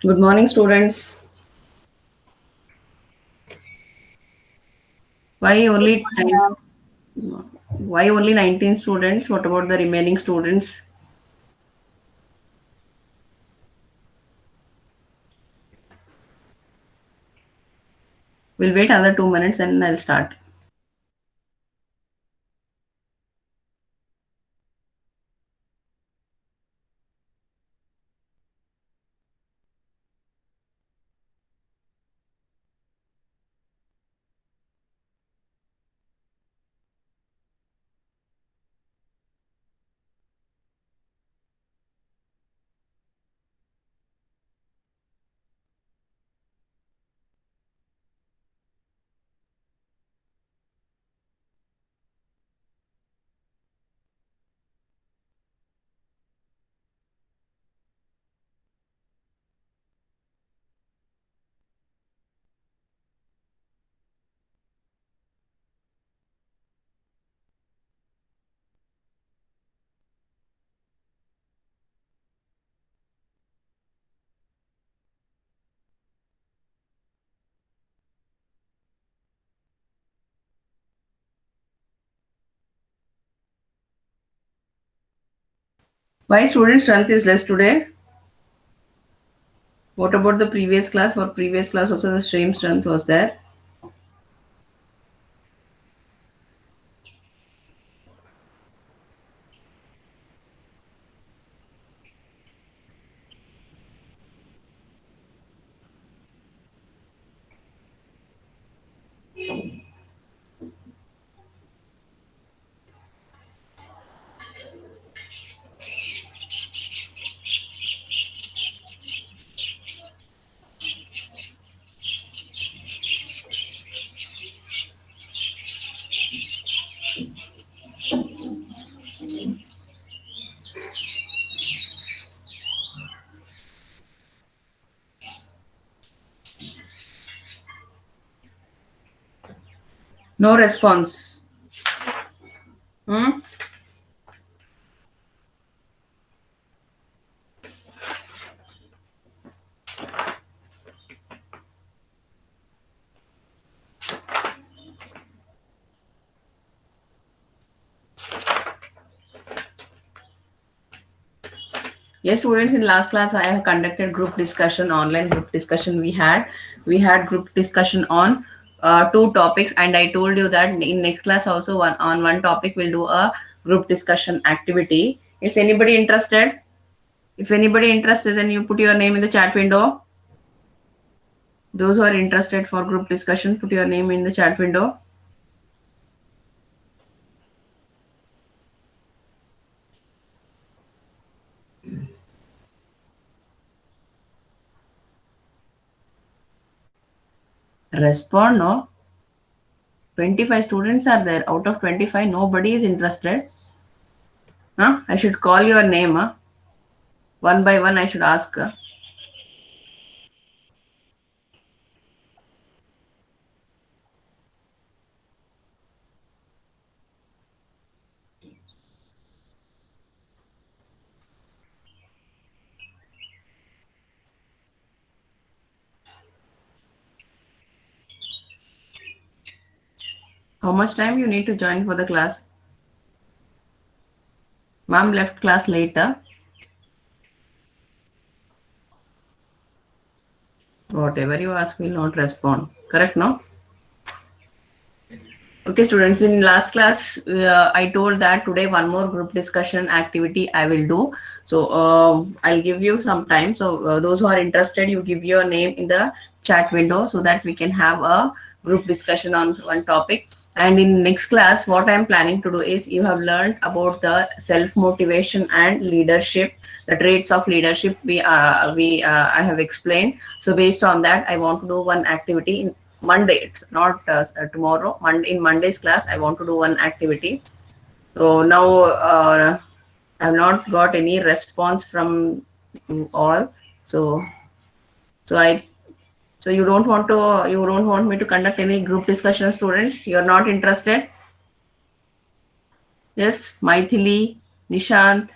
Good morning, students. Why only nine, Ma'am. why only 19 students? What about the remaining students? We'll wait another 2 minutes and I'll start. Why student strength is less today? What about the previous class? For previous class also the same strength was there. No response. Hmm? Yes, students, in last class I have conducted group discussion, online group discussion we had group discussion on two topics, and I told you that in next class also one topic we'll do a group discussion activity. Is anybody interested? If anybody interested, then you put your name in the chat window. Those who are interested for group discussion, put your name in the chat window. Respond, no? 25 students are there. Out of 25, nobody is interested. Huh? I should call your name. Huh? One by one, I should ask. How much time you need to join for the class? Ma'am left class later. Whatever you ask will not respond. Correct, no? Okay, students, in last class, I told that today one more group discussion activity I will do. So I'll give you some time. So those who are interested, you give your name in the chat window so that we can have a group discussion on one topic. And in next class, what I'm planning to do is you have learned about the self motivation and leadership, the traits of leadership we I have explained. So based on that, I want to do one activity in Monday. It's not tomorrow. Monday, in Monday's class, I want to do one activity. So now I have not got any response from you all. So so I so you don't want me to conduct any group discussion, students? You're not interested? Yes, Maithili, Nishant,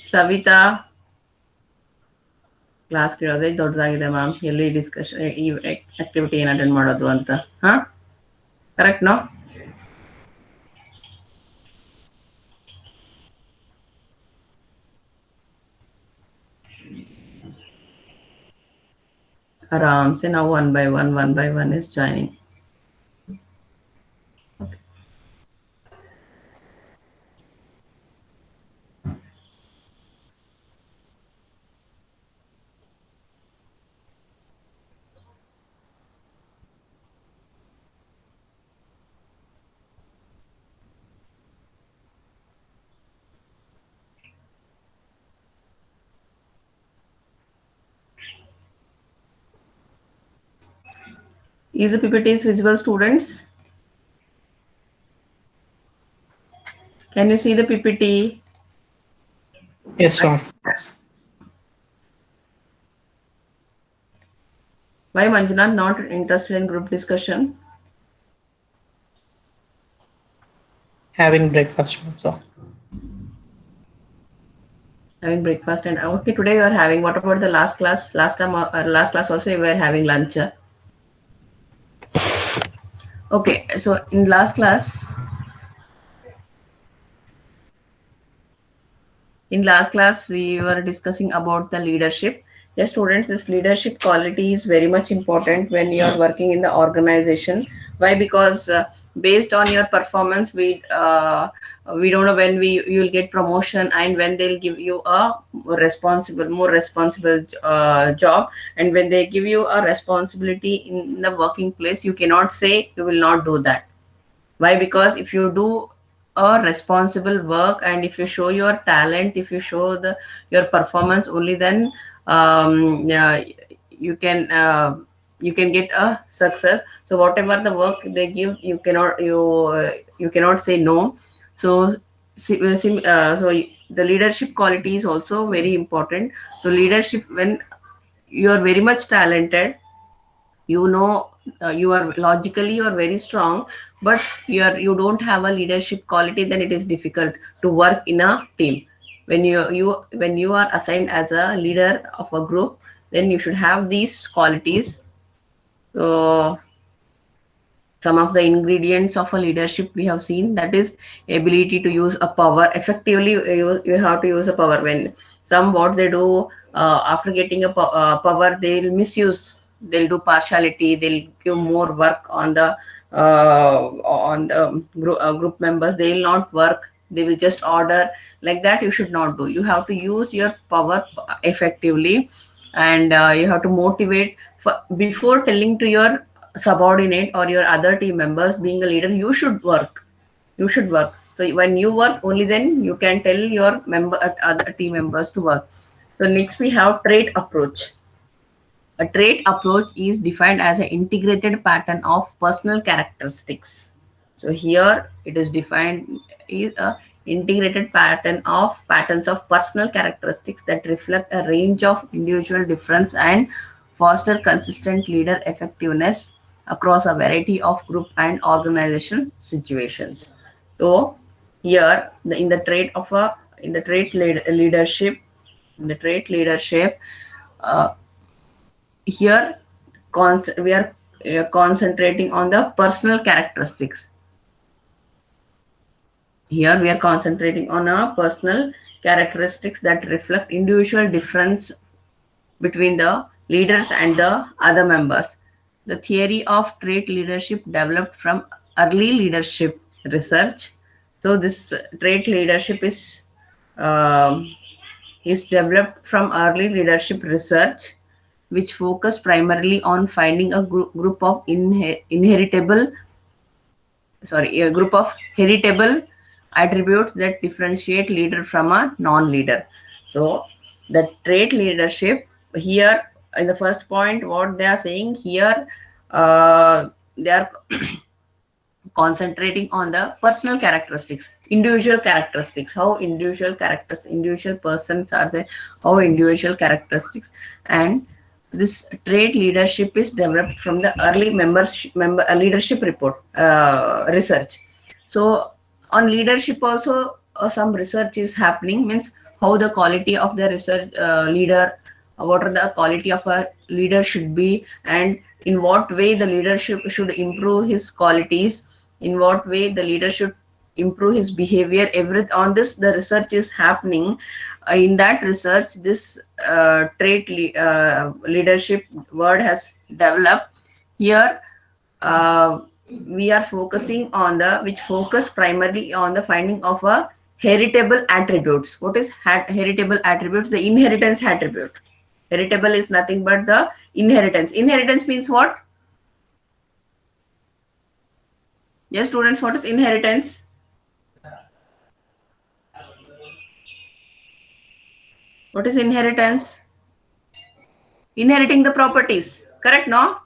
Savita. Class ಕೇಳೋದೇ ದೊಡ್ಡದಾಗಿದೆ ma'am. ಎಲ್ಲಿ discussion ಈ activity ಏನು attend ಮಾಡೋದು ಅಂತ. ಹಾ, correct no? आराम से now one by one is joining. Okay. Is the PPT is visible, students? Can you see the PPT? Yes, ma'am. Why Manjunath not interested in group discussion? Having breakfast, ma'am. So Having breakfast and okay, today you are having. What about the last class? Last time last class also you were having lunch. Okay, so in last class, we were discussing about the leadership. Yes, students, this leadership quality is very much important when you are working in the organization. Why? Because based on your performance, we don't know when you'll get promotion and when they'll give you a more responsible job. And when they give you a responsibility in the working place, you cannot say you will not do that. Why? Because if you do a responsible work and if you show your talent, if you show your performance, only then yeah, you can you can get a success. So whatever the work they give, you cannot say no. So so the leadership quality is also very important. So leadership, when you are very much talented, you know, you are logically you are very strong, but you don't have a leadership quality, then it is difficult to work in a team. When you are assigned as a leader of a group, then you should have these qualities. So some of the ingredients of a leadership we have seen, that is ability to use a power effectively. You have to use a power. When some what they do, after getting a power, they'll misuse, they'll do partiality, they'll give more work on the group members. They'll not work, they will just order. Like that you should not do. You have to use your power effectively, and you have to motivate. Before telling to your subordinate or your other team members, being a leader, you should work. So when you work, only then you can tell your other team members to work. So next we have trait approach. A trait approach is defined as an integrated pattern of personal characteristics. So here it is defined is a integrated patterns of personal characteristics that reflect a range of individual difference and foster consistent leader effectiveness across a variety of group and organization situations. So here in the trait of a in the trait leadership in the trait leadership, uh, here we are concentrating on the personal characteristics. Here we are concentrating on a personal characteristics that reflect individual difference between the leaders and the other members. The theory of trait leadership developed from early leadership research. So this trait leadership is developed from early leadership research, which focus primarily on finding a group of a group of heritable attributes that differentiate leader from a non-leader. So the trait leadership here, in the first point, what they are saying here, they are concentrating on the personal characteristics, individual characteristics, how individual persons are there, how individual characteristics. And this trait leadership is developed from the early leadership report research. So on leadership also some research is happening, means how the quality of the research leader what are the quality of a leader should be, and in what way the leadership should improve his qualities, in what way the leader should improve his behavior. Every on this the research is happening. In that research, this leadership word has developed. Here we are focusing on the which focus primarily on the finding of a heritable attributes. What is heritable attributes? The inheritance attribute. Heritable is nothing but the inheritance. Inheritance means what? Yes, students, what is inheritance? What is inheritance? Inheriting the properties. Correct, no?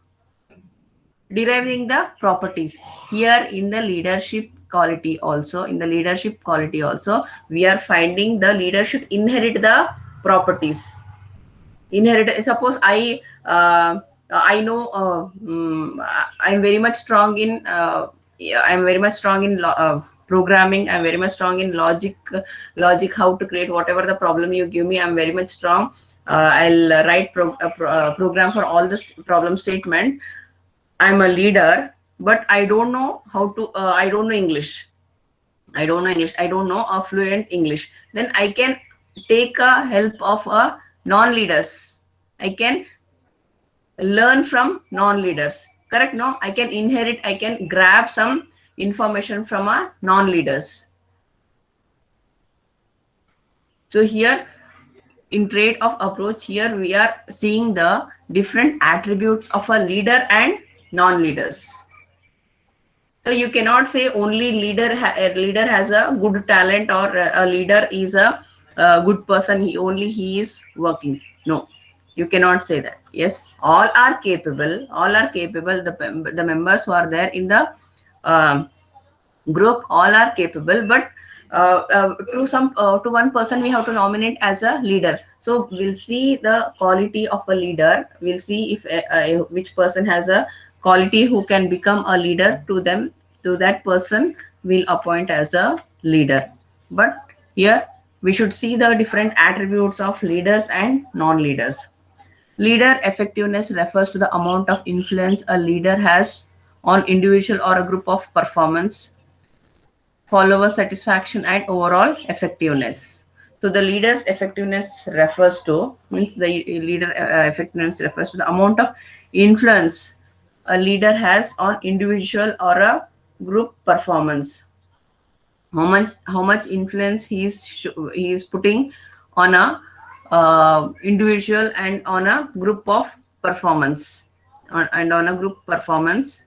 Deriving the properties. Here in the leadership quality also, we are finding the leader should inherit the properties. Inherit. Suppose I know I'm very much strong in programming. I'm very much strong in logic, how to create whatever the problem you give me. I'm very much strong. I'll write program for all this problem statement. I'm a leader, but I don't know how to. I don't know English. I don't know English. I don't know a fluent English. Then I can take a help of a non-leaders. I can learn from non-leaders. Correct? No, I can inherit. I can grab some information from a non-leaders. So here, in trade-off approach, here we are seeing the different attributes of a leader and non-leaders. So you cannot say only leader has a good talent, or a leader is a good person. He is working. No, you cannot say that. Yes, all are capable. All are capable. The members who are there in the group, all are capable. But to one person we have to nominate as a leader. So we'll see the quality of a leader. We'll see if which person has a quality who can become a leader. To that person we'll appoint as a leader. But here we should see the different attributes of leaders and non-leaders. Leader effectiveness refers to the amount of influence a leader has on individual or a group of performance, follower satisfaction, and overall effectiveness. So the leader's effectiveness refers to the amount of influence a leader has on individual or a group performance. How much influence he is putting on a individual and on a group of performance, and on a group performance.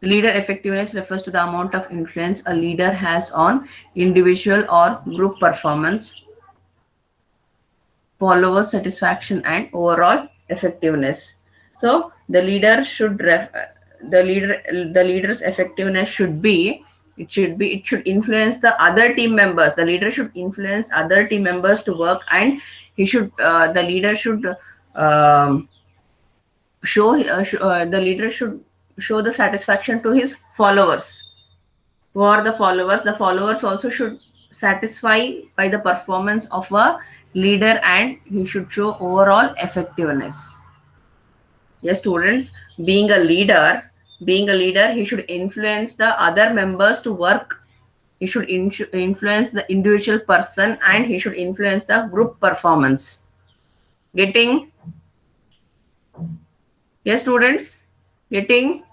Leader effectiveness refers to the amount of influence a leader has on individual or group performance, follower satisfaction, and overall effectiveness. So the leader's effectiveness it should influence the other team members. The leader should influence other team members to work, and the leader should show the satisfaction to his followers. Who are the followers? The followers also should satisfy by the performance of a leader, and he should show overall effectiveness. Yes, students, being a leader, he should influence the other members to work. He should influence the individual person, and he should influence the group performance. Getting? Yes, students, getting?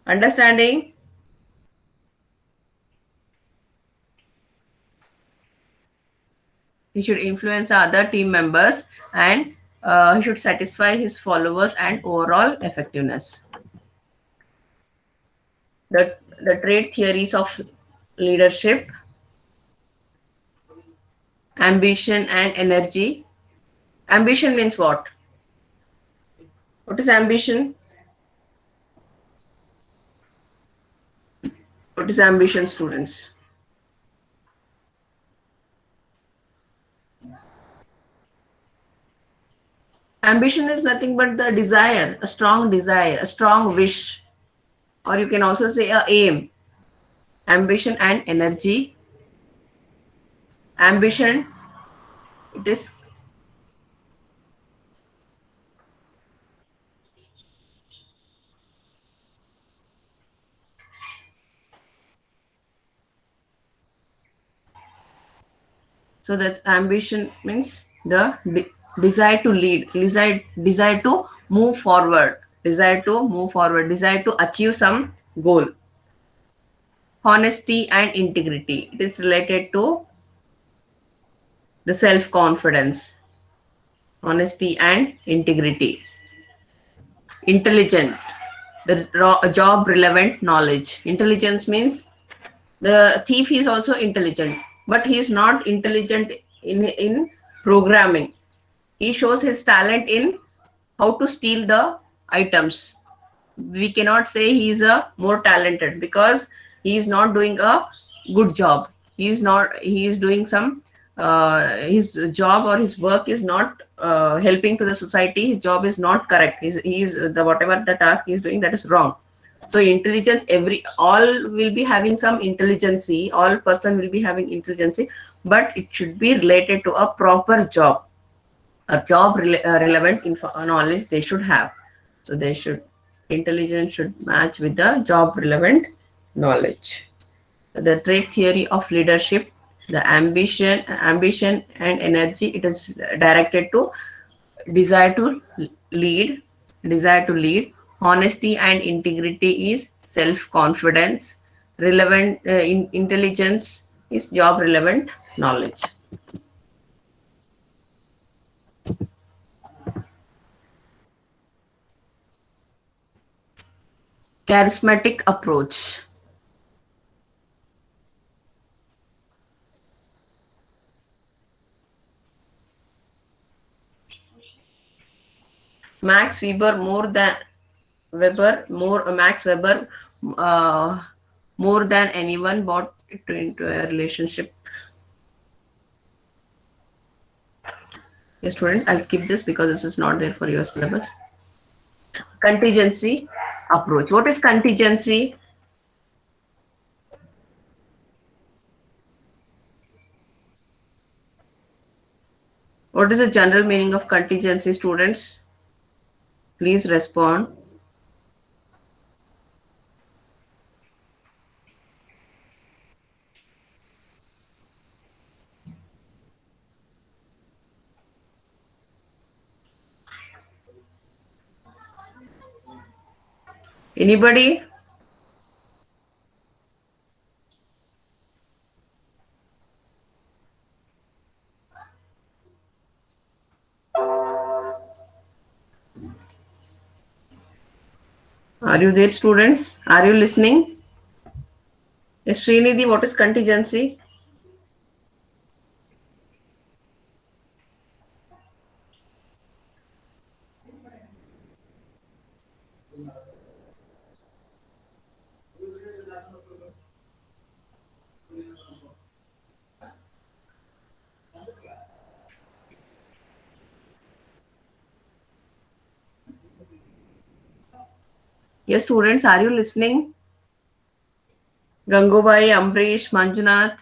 Understanding? He should influence the other team members, and he should satisfy his followers and overall effectiveness. The trait theories of leadership: ambition and energy. Ambition means what? What is ambition? What is ambition, students? Ambition is nothing but the desire, a strong wish, or you can also say a aim. Ambition and energy. Ambition, it is so that ambition means the desire to lead, desire to move forward, desire to achieve some goal. Honesty and integrity, it is related to the self confidence. Honesty and integrity. Intelligent, the job relevant knowledge. Intelligence means the thief is also intelligent, but he is not intelligent in programming. He shows his talent in how to steal the items. We cannot say he is a more talented because he is not doing a good job. He is doing some his job or his work is not helping to the society. His job is not correct. He's the whatever the task he is doing, that is wrong. So intelligence, every all will be having some intelligence, all person will be having intelligence, but it should be related to a proper job, a job relevant knowledge they should have. So they should, intelligence should match with the job relevant knowledge. The trait theory of leadership, the ambition and energy, it is directed to desire to lead, desire to lead. Honesty and integrity is self confidence. Relevant intelligence is job relevant knowledge. Charismatic approach. Max Weber more than Max Weber more than anyone bought into a relationship. Yes, student, I'll skip this because this is not there for your syllabus. Contingency approach. What is contingency? What is the general meaning of contingency, students? Please respond. Anybody? Are you there, students? Are you listening? Yes, Srinidhi, what is contingency? Yes, students, are you listening? Gangubai, Ambrish, Manjunath.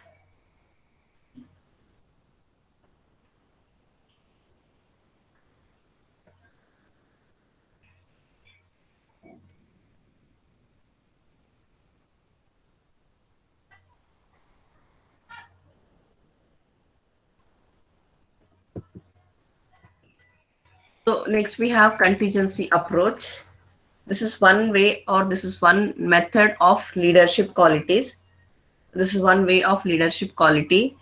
So next we have contingency approach. This is one way, or this is one method of leadership qualities. This is one way of leadership quality.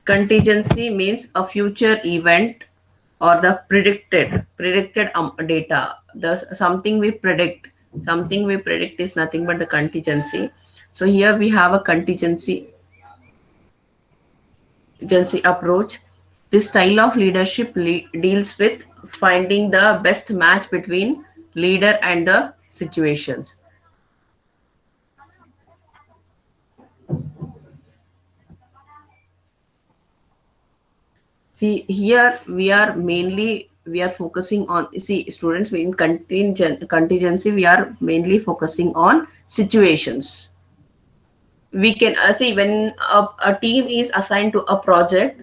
Contingency means a future event or the predicted data. The something we predict. Something we predict is nothing but the contingency. So here we have a contingency approach. This style of leadership deals with finding the best match between leader and the situations. See, here we are focusing on, see, students in contingency, we are mainly focusing on situations. We can see when a team is assigned to a project,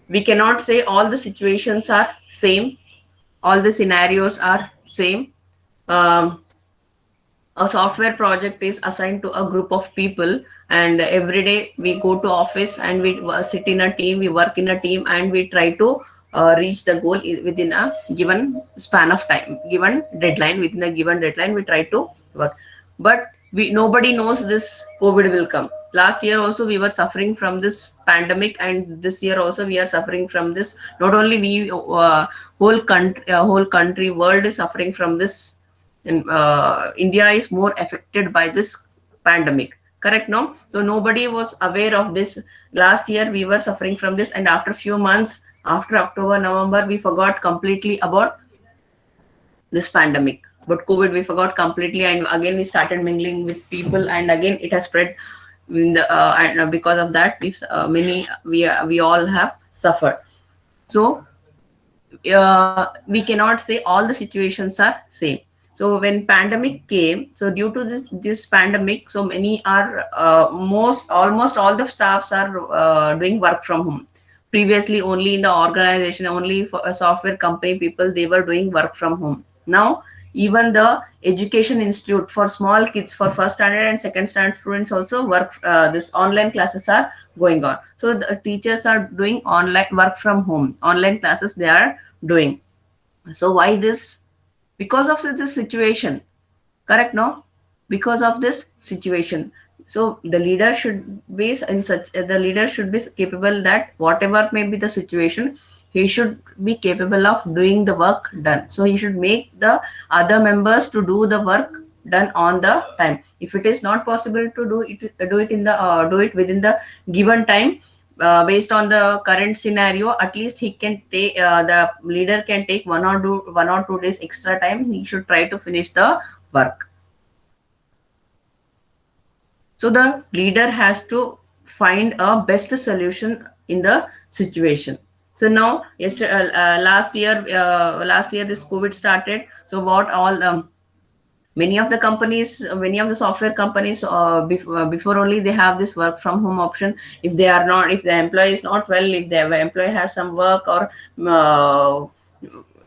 we cannot say all the situations are same, all the scenarios are same. A software project is assigned to a group of people, and every day we go to office and we sit in a team, we work in a team, and we try to reach the goal within a given span of time, given deadline. Within a given deadline we try to work, but we, nobody knows this COVID will come. Last year also we were suffering from this pandemic, and this year also we are suffering from this. Not only we, whole country, world is suffering from this. And India is more affected by this pandemic, correct? No, so nobody was aware of this. Last year we were suffering from this, and after few months, after October, November, we forgot completely about this pandemic. But COVID we forgot completely, and again we started mingling with people, and again it has spread in the and because of that we all have suffered. So we cannot say all the situations are same. So when pandemic came, so due to this pandemic, so many are almost all the staffs are doing work from home. Previously only in the organization, only for a software company people, they were doing work from home. Now even the education institute for small kids, for first standard and second standard students also work, this online classes are going on. So the teachers are doing online work from home, online classes they are doing. So why this? Because of this situation, correct? No, because of this situation. So the leader should be in such, the leader should be capable that whatever may be the situation, he should be capable of doing the work done. So he should make the other members to do the work done on the time. If it is not possible to do it in the do it within the given time, based on the current scenario, at least he can take, the leader can take 1 or 2 days extra time. He should try to finish the work. So the leader has to find a best solution in the situation. So now, last year this COVID started. So what all many of the companies, many of the software companies, before only they have this work from home option. If they are not, if the employee is not well, if the employee has some work, or uh,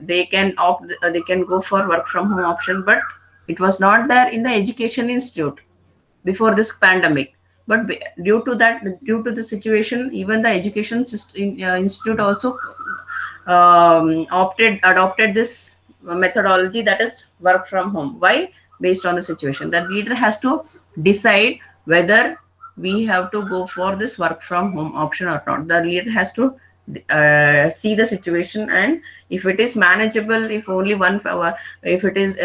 they can opt, they can go for work from home option. But it was not there in the education institute before this pandemic. But due to that, due to the situation, even the education institute also adopted this methodology, that is work from home. Why? Based on the situation, the leader has to decide whether we have to go for this work from home option or not. The leader has to see the situation, and if it is manageable, if only if it is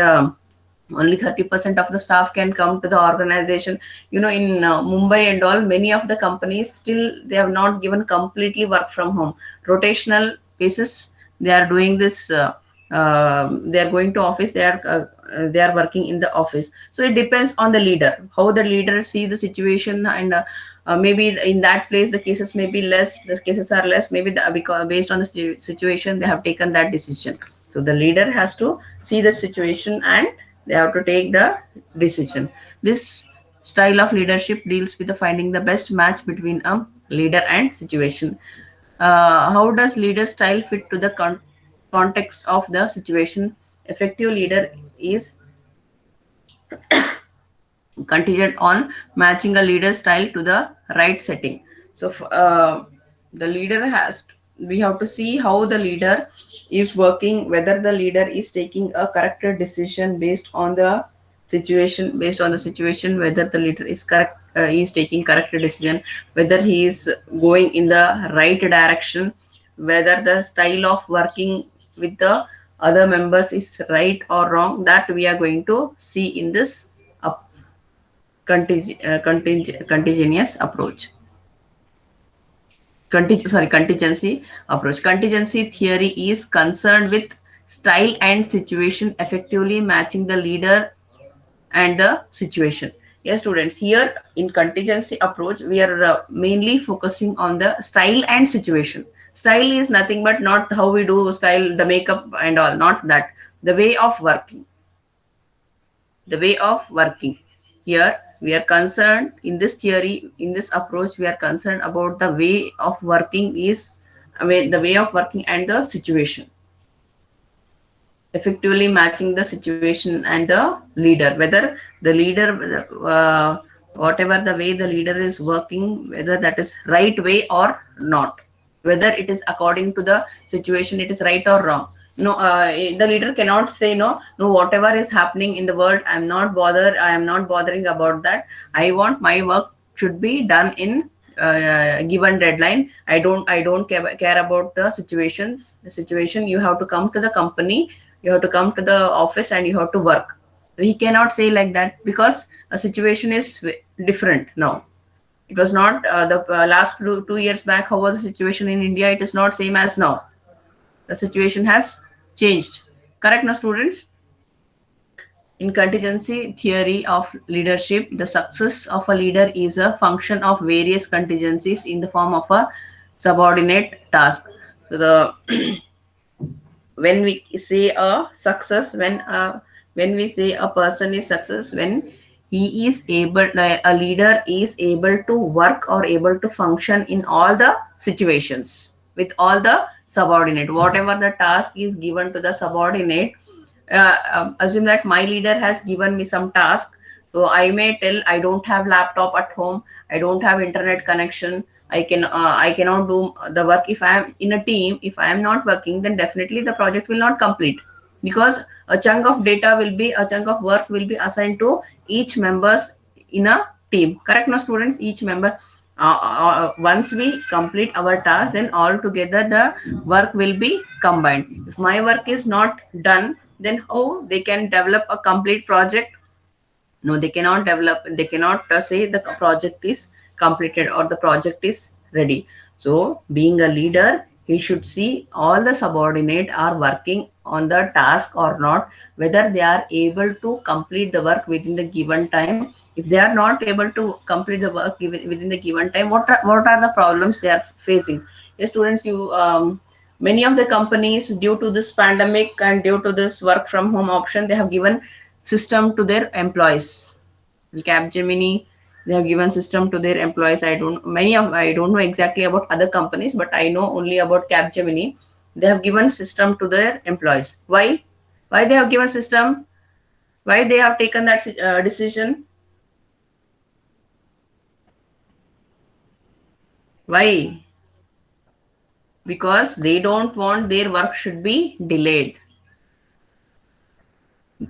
only 30% of the staff can come to the organization. You know, in Mumbai and all, many of the companies still they have not given completely work from home. Rotational basis they are doing this. They are going to office, they are working in the office. So it depends on the leader, how the leader see the situation. And maybe in that place the cases may be less, the cases are less, maybe because based on the situation they have taken that decision. So the leader has to see the situation and they have to take the decision. This style of leadership deals with the finding the best match between a leader and situation. How does leader style fit to the context of the situation? Effective leader is contingent on matching a leader style to the right setting. So the leader has, we have to see how the leader is working, whether the leader is taking a correct decision based on the situation, based on the situation, whether the leader is correct, is taking correct decision, whether he is going in the right direction, whether the style of working with the other members is right or wrong. That we are going to see in this contingency approach. Contingency approach. Contingency theory is concerned with style and situation effectively matching the leader and the situation. Yes, students, here in contingency approach, we are mainly focusing on the style and situation. Style is nothing but not how we do style, the makeup and all, not that. The way of working. The way of working. Here we are concerned in this theory, in this approach, we are concerned about the way of working is, I mean, the way of working and the situation. Effectively matching the situation and the leader, whether the leader, whatever the way the leader is working, whether that is right way or not, whether it is according to the situation, it is right or wrong. No, the leader cannot say no, no, whatever is happening in the world, I'm not bothered, I am not bothering about that. I want my work should be done in given deadline. I don't care about the situations, the situation. You have to come to the company, you have to come to the office, and you have to work. He cannot say like that, because a situation is different now. It was not the last 2 years back. How was the situation in India? It is not same as now. The situation has changed. Correct now, students? In contingency theory of leadership, the success of a leader is a function of various contingencies in the form of a subordinate task. So the when we say a success, when we say a person is success, when he is able, a leader is able to work or able to function in all the situations with all the subordinate, whatever the task is given to the subordinate. Assume that my leader has given me some task, so I may tell, I don't have laptop at home, I don't have internet connection, I cannot do the work. If I am in a team, if I am not working, then definitely the project will not complete, because a chunk of data will be, a chunk of work will be assigned to each members in a team. Correct now, students? Each member, once we complete our task, then all together the work will be combined. If my work is not done, then how they can develop a complete project? No, they cannot develop, they cannot say the project is completed or the project is ready. So being a leader, he should see all the subordinate are working on the task or not, whether they are able to complete the work within the given time. If they are not able to complete the work within the given time, what are the problems they are facing? Yes, students, you many of the companies, due to this pandemic and due to this work from home option, they have given system to their employees. Capgemini, they have given system to their employees. I don't know exactly about other companies, but I know only about Capgemini. They have given system to their employees. Why they have given system? Why they have taken that decision? Why? Because they don't want their work should be delayed.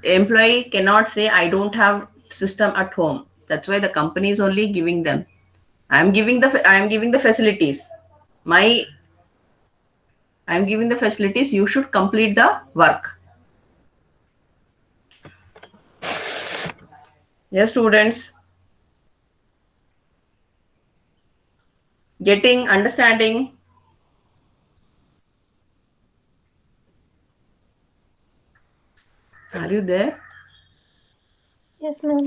Employee cannot say, I don't have system at home. That's why the company is only giving them. I am giving the facilities. My I am giving the facilities. You should complete the work. Yes, students. Getting understanding. Are you there? Yes, ma'am.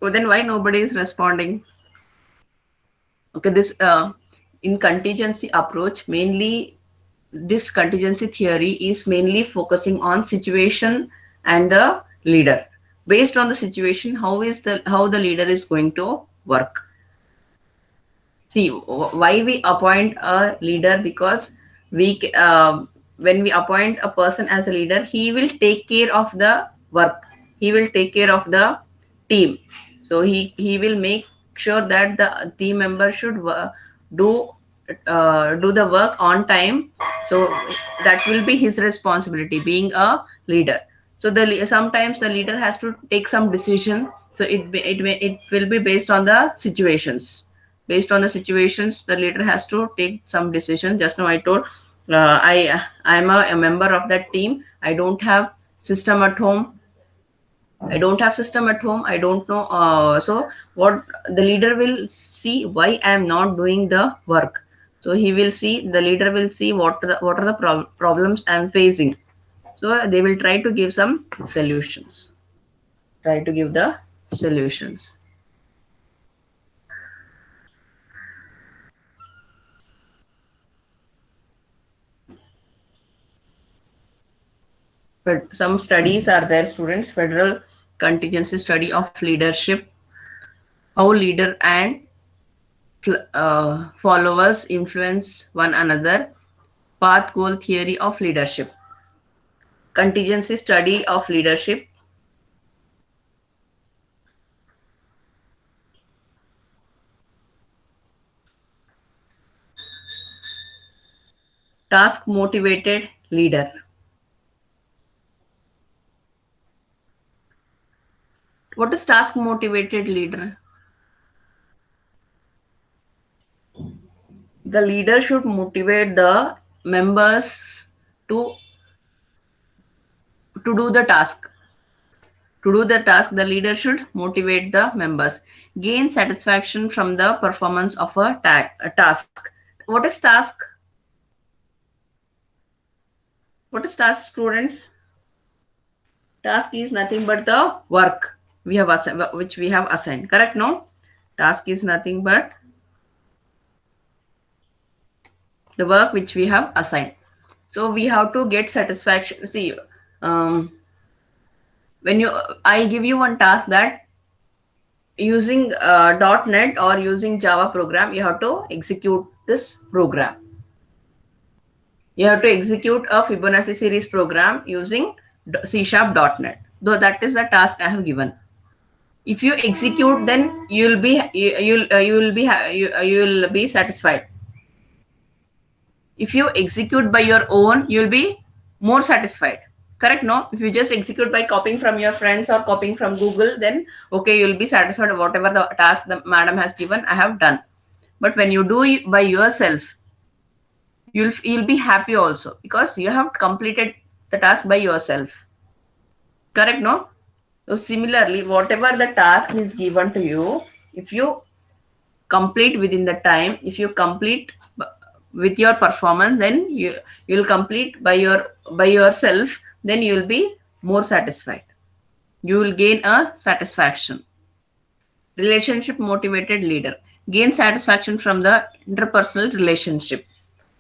Oh, then why nobody is responding? Okay, this in contingency approach, mainly this contingency theory is mainly focusing on situation and the leader. Based on the situation, how the leader is going to work. See, why we appoint a leader? Because when we appoint a person as a leader, he will take care of the work, he will take care of the team. So he will make sure that the team member should do do the work on time. So that will be his responsibility, being a leader. So sometimes the leader has to take some decision. So it will be based on the situations. Based on the situations, the leader has to take some decision. Just now I told, I am a member of that team. I don't have system at home. I don't have system at home. I don't know. So what the leader will see, why I am not doing the work. So he will see, the leader will see what are the problems I am facing. So they will try to give some solutions. Try to give the solutions. But some studies are there, students. Federal contingency study of leadership, how leader and followers influence one another, path goal theory of leadership, contingency study of leadership, task motivated leader. What is task motivated leader? The leader should motivate the members to do the task. To do the task, the leader should motivate the members. Gain satisfaction from the performance of a task. What is task? What is task, students? Task is nothing but the work we have which we have assigned. Correct? No? Task is nothing but the work which we have assigned. So we have to get satisfaction. See, when I give you one task that using .NET or using Java program, you have to execute this program. You have to execute a Fibonacci series program using C#.NET. Though that is the task I have given. If you execute, then you will be satisfied. If you execute by your own, you'll be more satisfied. Correct? No? If you just execute by copying from your friends or copying from Google, then okay, you'll be satisfied with whatever the task the madam has given, I have done. But when you do it by yourself, you'll be happy also because you have completed the task by yourself. Correct? No? So similarly, whatever the task is given to you, if you complete within the time, if you complete with your performance, then you'll complete by yourself, then you'll be more satisfied. You will gain a satisfaction. Relationship motivated leader. Gain satisfaction from the interpersonal relationship.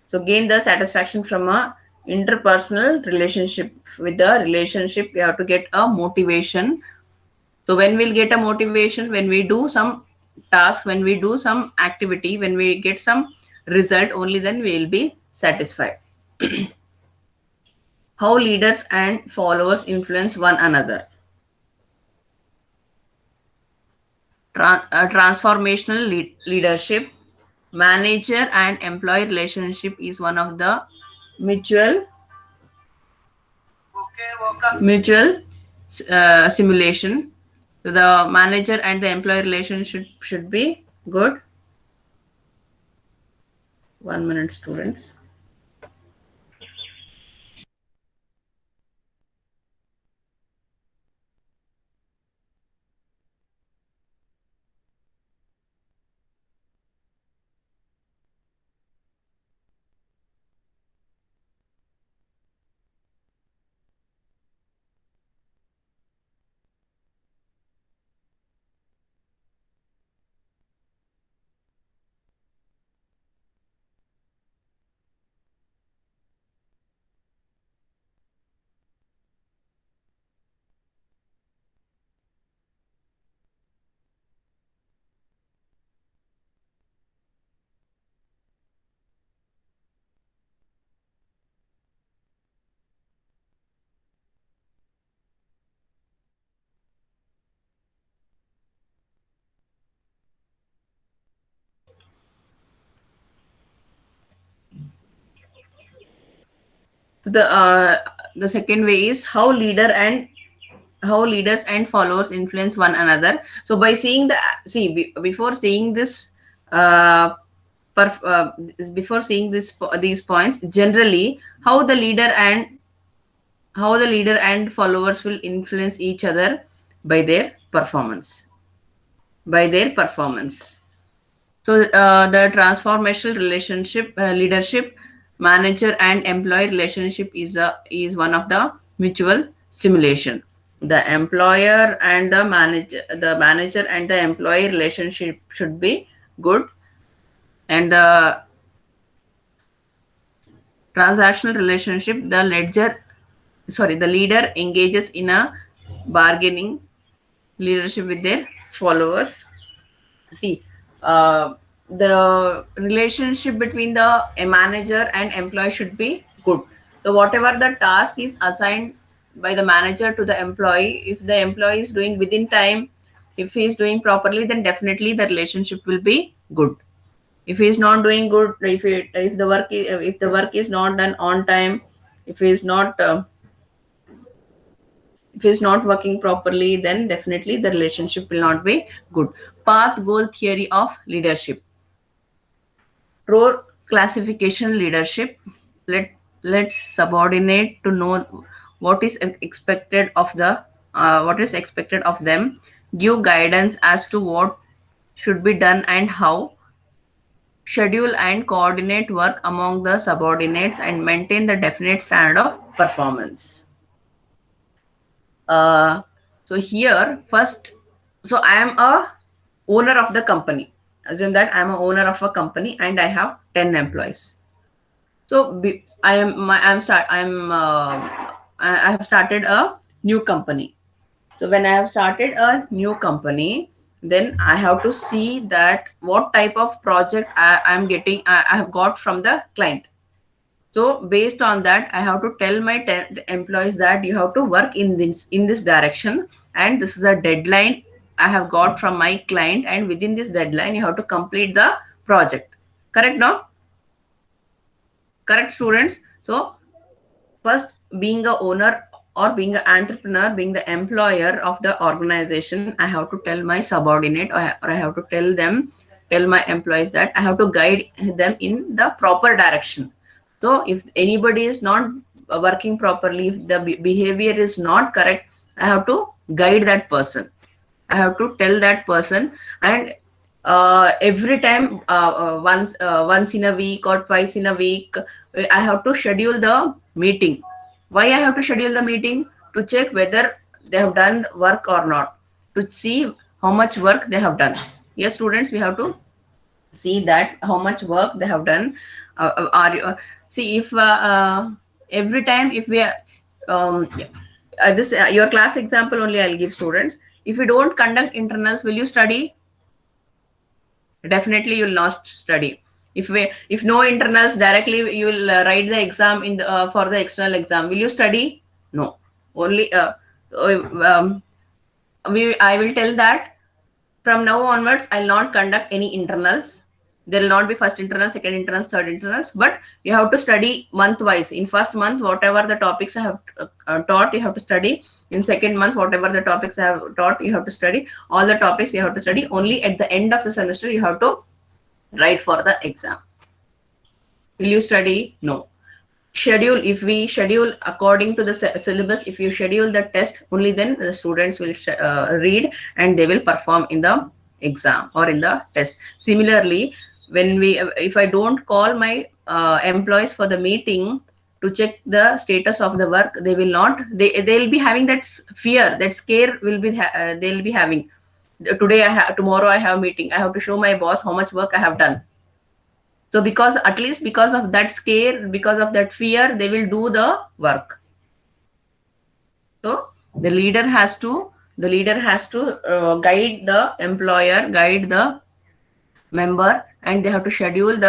So gain the satisfaction from a interpersonal relationship. With the relationship, you have to get a motivation. So when we'll get a motivation, when we do some task, when we do some activity, when we get some result, only then we will be satisfied. How leaders and followers influence one another. Transformational leadership. Manager and employee relationship is one of the mutual simulation. So the manager and the employee relationship should be good. 1 minute, students. So the second way is how leaders and followers influence one another. So by seeing before seeing this before seeing these points, generally how the leader and followers will influence each other by their performance. So the transformational relationship, leadership, manager and employee relationship is one of the mutual simulation. The employer and the manager and the employee relationship should be good, and the transactional relationship, the ledger the leader engages in a bargaining leadership with their followers. See, the relationship between the a manager and employee should be good. So whatever the task is assigned by the manager to the employee, if the employee is doing within time, if he is doing properly, then definitely the relationship will be good. If he is not doing good, if the work is not done on time, if he is not if it's not working properly, then definitely the relationship will not be good. Path goal theory of leadership. Role classification leadership. Let's subordinate to know what is expected of them. Give guidance as to what should be done and how. Schedule and coordinate work among the subordinates and maintain the definite standard of performance. So here first, so I am a owner of the company. Assume that I am a owner of a company and I have 10 employees. So I have started a new company. So when I have started a new company, then I have to see that what type of project I am getting, I have got from the client. So based on that, I have to tell my employees that you have to work in this direction, and this is a deadline I have got from my client, and within this deadline you have to complete the project. Correct, no? Correct, students? So first, being a owner or being an entrepreneur, being the employer of the organization, I have to tell my subordinate, or I have to tell my employees that I have to guide them in the proper direction. So if anybody is not working properly, if the behavior is not correct, I have to guide that person. I have to tell that person, and every time, once in a week or twice in a week, I have to schedule the meeting. Why I have to schedule the meeting? To check whether they have done work or not, to see how much work they have done. Yes, students, we have to see that how much work they have done. See if every time, if we are this your class example only I'll give, students. If you don't conduct internals, will you study? Definitely you will not study. If no internals, directly you will write the exam in for the external exam, will you study? No. Only um, I will tell that from now onwards I'll not conduct any internals. There will not be first internal, second internals, third internals, but you have to study month wise. In first month, whatever the topics I have taught, you have to study. In second month, whatever the topics I have taught, you have to study. All the topics you have to study. Only at the end of the semester you have to write for the exam. Will you study? No. Schedule. If we schedule according to the syllabus, if you schedule the test, only then the students will read and they will perform in the exam or in the test. Similarly, if I don't call my employees for the meeting to check the status of the work, they will not. They'll be having that fear, that scare will be they'll be having. Tomorrow I have meeting. I have to show my boss how much work I have done. So at least because of that scare, because of that fear, they will do the work. So the leader has to guide the employer, guide the member, and they have to schedule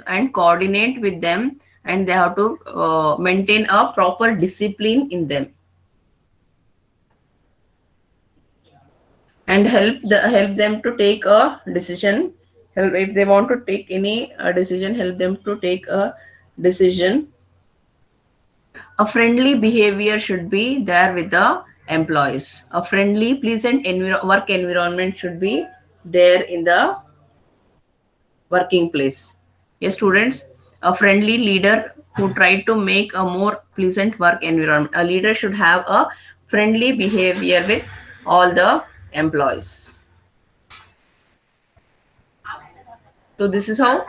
and coordinate with them, and they have to maintain a proper discipline in them, and help them to take a decision. If they want to take any decision, help them to take a decision. A friendly behavior should be there with the employees. A friendly, pleasant work environment should be there in the working place. Yes, students, a friendly leader who try to make a more pleasant work environment. A leader should have a friendly behavior with all the employees. So this is how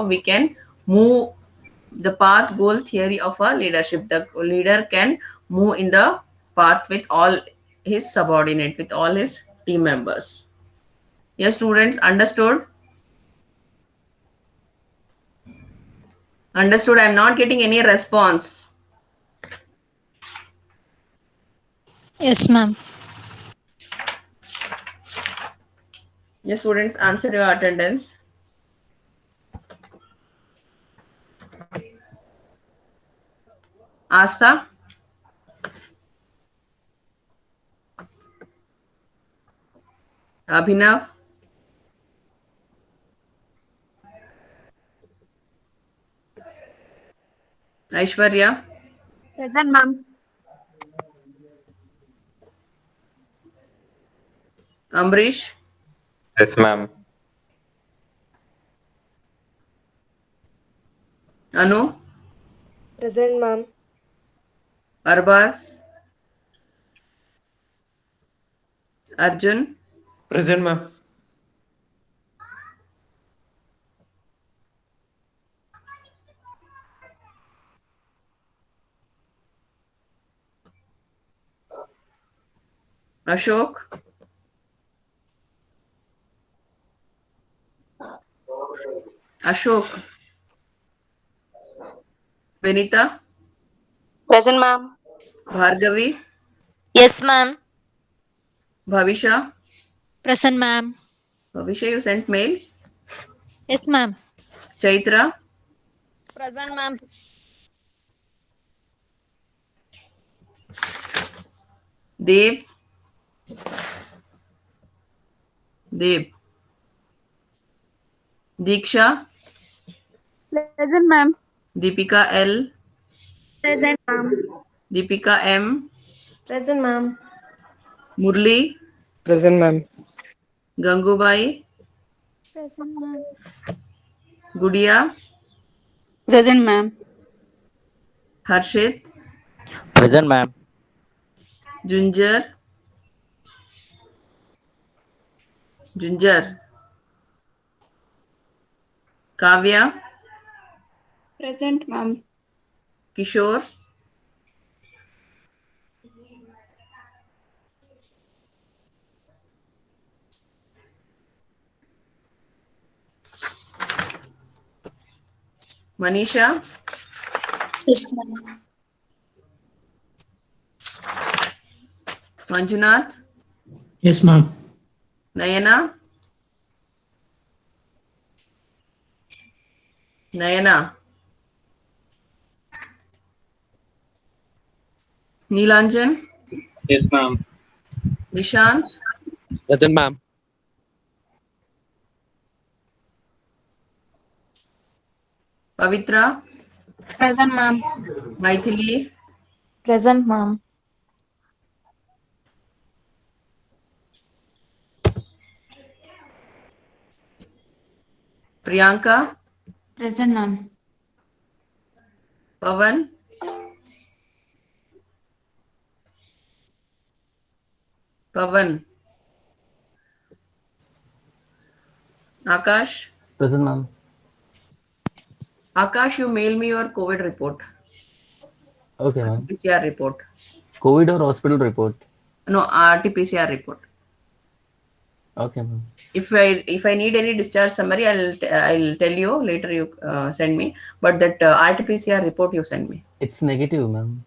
we can move the path goal theory of a leadership. The leader can move in the path with all his subordinate, with all his team members. Yes, students, understood? Understood. I'm not getting any response. Yes, ma'am. Yes, students, answer your attendance. Asa, Abhinav, Aishwarya, Present, ma'am. Amrish, Yes, ma'am. Anu, Present, ma'am. Arbaz, Arjun, Present, ma'am. Ashok, Ashok, Vinita, Present, ma'am. Bhargavi, Yes, ma'am. Bhavisha. Present, ma'am. Bhavisha, you sent mail. Yes, ma'am. Chaitra, Present, ma'am. Dev, Dev, Diksha, Present, ma'am. Deepika L, Present, ma'am. Deepika M, Present, ma'am. Murli, Present, ma'am. Gangubai, Present, ma'am. Gudia, Present, ma'am. Harshit, Present, ma'am. Junjar, Junjar, Kavya, Present, ma'am. Kishore, Manisha, Yes, ma'am. Manjunath, Yes, ma'am. Nayana, Nayana, Neelanjan, Yes, ma'am. Nishant, Present, ma'am. Pavitra, Present, ma'am. Maithili, Present, ma'am. Priyanka, Present, ma'am. Pavan, Pavan, Akash, Present, ma'am. Akash, you mail me your COVID report, Okay, ma'am. PCR report. COVID or hospital report? No, RT-PCR report. Okay, ma'am. If I need any discharge summary, I'll tell you later. You send me, but that RT-PCR report you send me. It's negative, ma'am.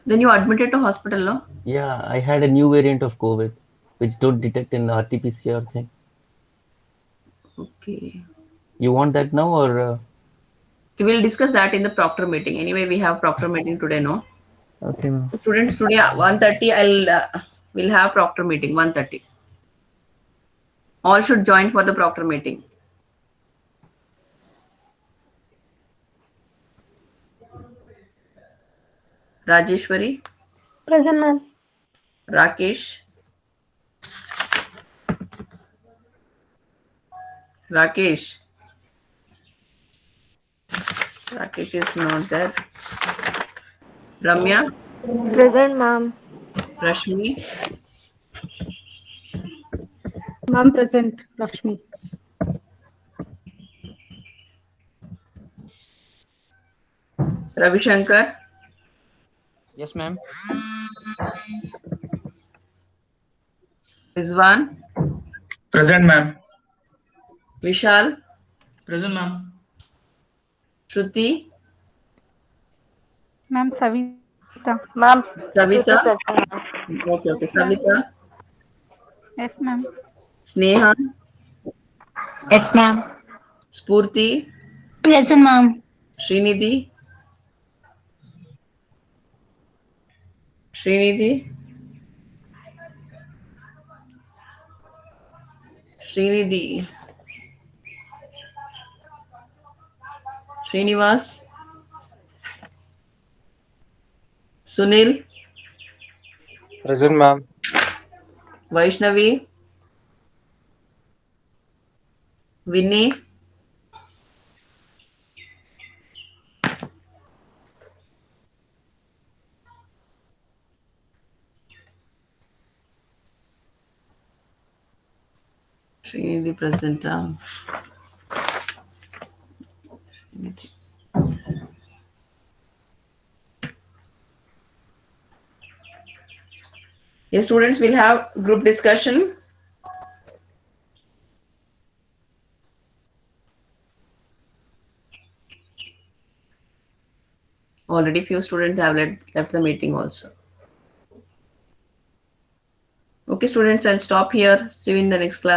Then you admitted to hospital, no? Yeah, I had a new variant of COVID, which don't detect in RT-PCR thing. Okay. You want that now or? We will discuss that in the proctor meeting. Anyway, we have proctor meeting today, no? Okay, ma'am. Students, today 1:30 we'll have proctor meeting 1:30. All should join for the proctor meeting. Rajeshwari, Present, ma'am. Rakesh, Rakesh. Rakesh is not there. Ramya, Present, ma'am. Rashmi, Ma'am, present. Lakshmi. Ravi Shankar, Yes, ma'am. Rizwan, Present, ma'am. Vishal, Present, ma'am. Shruti, Ma'am, Savita. Savita. Ma'am. Savita. Present. Okay. Savita. Yes, ma'am. Sneha. Yes, ma'am. Spurti. Present, ma'am. Srinidhi. Srinidhi. Srinidhi. Srinivas. Sunil. Present, ma'am. Vaishnavi. Vinny. Srinidhi present. Yes, students will have group discussion. Already few students have left the meeting also. Okay, students, I'll stop here. See you in the next class.